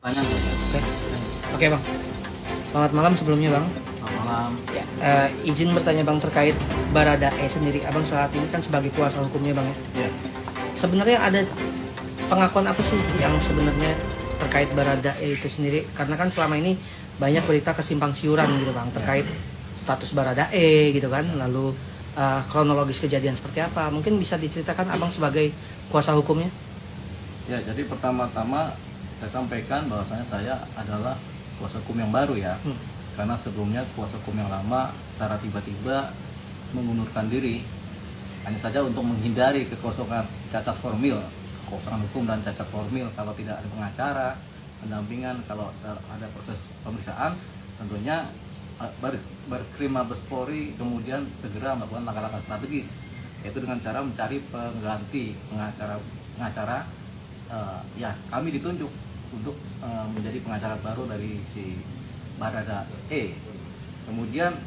Banyak. Oke, oke bang. Selamat malam sebelumnya bang. Selamat malam. Ya, izin bertanya bang terkait Baradae sendiri. Abang saat ini kan sebagai kuasa hukumnya bang ya. Ya. Sebenarnya ada pengakuan apa sih yang sebenarnya terkait Baradae itu sendiri? Karena kan selama ini banyak berita kesimpang siuran gitu bang terkait status Baradae gitu kan. Lalu kronologis kejadian seperti apa? Mungkin bisa diceritakan abang sebagai kuasa hukumnya? Ya, jadi pertama-tama saya sampaikan bahwasanya saya adalah kuasa hukum yang baru ya. Karena sebelumnya kuasa hukum yang lama secara tiba-tiba mengundurkan diri hanya saja untuk menghindari kekosongan cacat formil, kekosongan hukum dan cacat formil. Kalau tidak ada pengacara, pendampingan, kalau ada proses pemeriksaan, tentunya Bareskrim Mabes Polri kemudian segera melakukan langkah-langkah strategis, yaitu dengan cara mencari pengganti pengacara. Ya, kami ditunjuk untuk menjadi pengacara baru dari si Baradae. Kemudian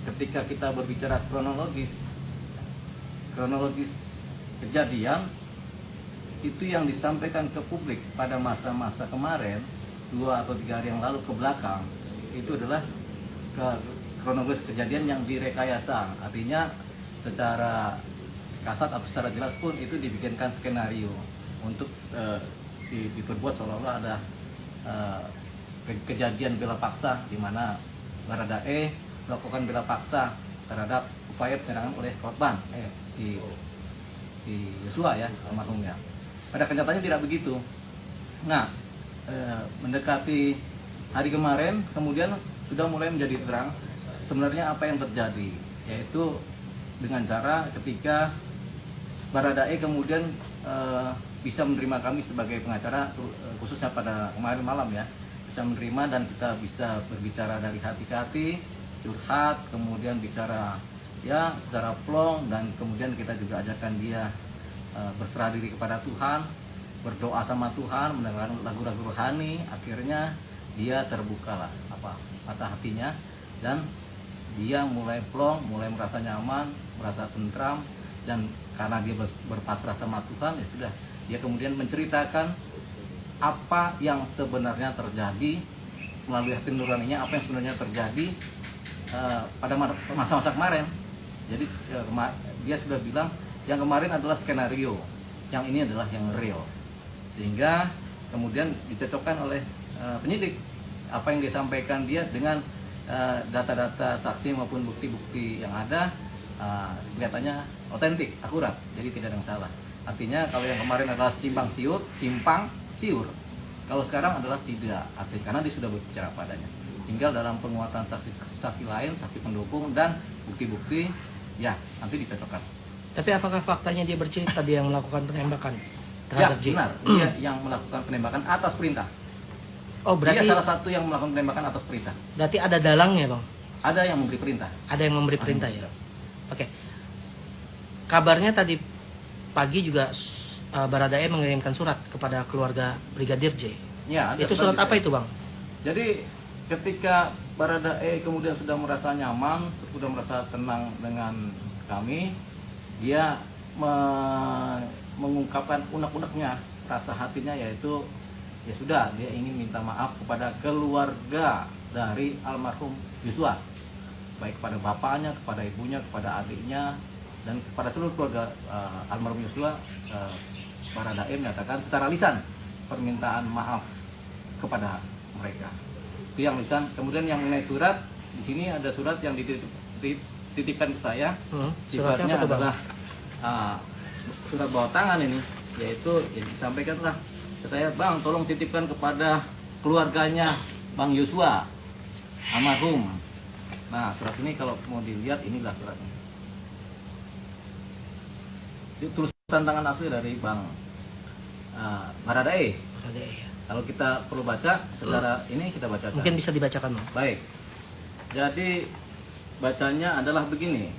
ketika kita berbicara kronologis kejadian itu yang disampaikan ke publik pada masa-masa kemarin 2 atau 3 hari yang lalu ke belakang, itu adalah kronologis kejadian yang direkayasa. Artinya secara kasat atau secara jelas pun itu dibikinkan skenario untuk diperbuat seolah-olah ada kejadian bela paksa di mana Baradae melakukan bela paksa terhadap upaya penyerangan oleh korban si Yosua ya, almarhumnya. Pada kenyataannya tidak begitu. Nah, mendekati hari kemarin kemudian sudah mulai menjadi terang sebenarnya apa yang terjadi, yaitu dengan cara ketika Baradae kemudian bisa menerima kami sebagai pengacara, khususnya pada kemarin malam ya, bisa menerima dan kita bisa berbicara dari hati ke hati, curhat, kemudian bicara ya secara plong, dan kemudian kita juga ajarkan dia berserah diri kepada Tuhan, berdoa sama Tuhan, mendengarkan lagu-lagu rohani. Akhirnya dia terbuka lah mata hatinya, dan dia mulai plong, mulai merasa nyaman, merasa tentram, dan karena dia berpasrah sama Tuhan, ya sudah, dia kemudian menceritakan apa yang sebenarnya terjadi melalui hati nuraninya, apa yang sebenarnya terjadi pada masa-masa kemarin. Jadi dia sudah bilang yang kemarin adalah skenario, yang ini adalah yang real, sehingga kemudian dicocokkan oleh penyidik apa yang disampaikan dia dengan data-data saksi maupun bukti-bukti yang ada. Kelihatannya otentik, akurat, jadi tidak ada yang salah. Artinya kalau yang kemarin adalah simpang siur, kalau sekarang adalah tidak, artinya karena dia sudah berbicara padanya. Tinggal dalam penguatan saksi lain, saksi pendukung dan bukti-bukti, ya nanti dicocokkan. Tapi apakah faktanya dia bercerita dia yang melakukan penembakan terhadap J? Ya benar, dia yang melakukan penembakan atas perintah. Oh, berarti dia salah satu yang melakukan penembakan atas perintah. Berarti ada dalangnya bang? Ada yang memberi perintah. Ada yang memberi perintah ya. Oke. Kabarnya tadi pagi juga Baradae mengirimkan surat kepada keluarga Brigadir J. Ya, itu surat apa itu bang? Jadi ketika Baradae kemudian sudah merasa nyaman, sudah merasa tenang dengan kami, dia mengungkapkan unek-uneknya, rasa hatinya, yaitu ya sudah, dia ingin minta maaf kepada keluarga dari almarhum Yosua, baik kepada bapaknya, kepada ibunya, kepada adiknya, dan kepada seluruh keluarga almarhum Yosua. Baradae menyatakan secara lisan permintaan maaf kepada mereka. Itu yang lisan. Kemudian yang mengenai surat, di sini ada surat yang dititipkan ke saya. Sifatnya adalah surat bawah tangan ini, yaitu yang disampaikanlah ke saya, bang, tolong titipkan kepada keluarganya Bang Yosua almarhum. Nah, surat ini kalau mau dilihat, inilah suratnya. Itu tulisan tangan asli dari Bang Baradae. Ya. Kalau kita perlu baca secara ini, kita bacakan. Mungkin bisa dibacakan bang. Baik. Jadi bacanya adalah begini.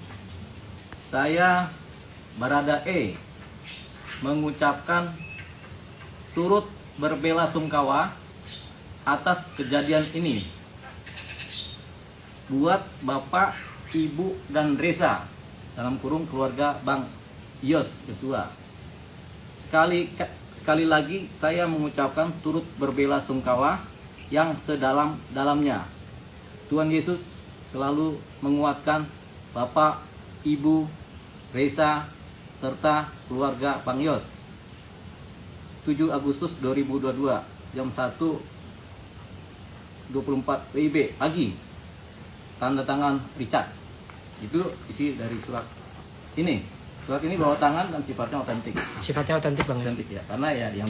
Saya Baradae mengucapkan turut berbela-sungkawa atas kejadian ini buat Bapak, Ibu, dan Reza, dalam kurung keluarga Bang Yosua. sekali lagi saya mengucapkan turut berbelasungkawa yang sedalam-dalamnya. Tuhan Yesus selalu menguatkan Bapak, Ibu, Reza, serta keluarga Bang Yos. 7 Agustus 2022 jam 1.24 WIB pagi. Tanda tangan Richard. Itu isi dari surat ini. Surat ini bawa tangan dan sifatnya otentik. Sifatnya otentik Bang. Otentik ya, karena ya yang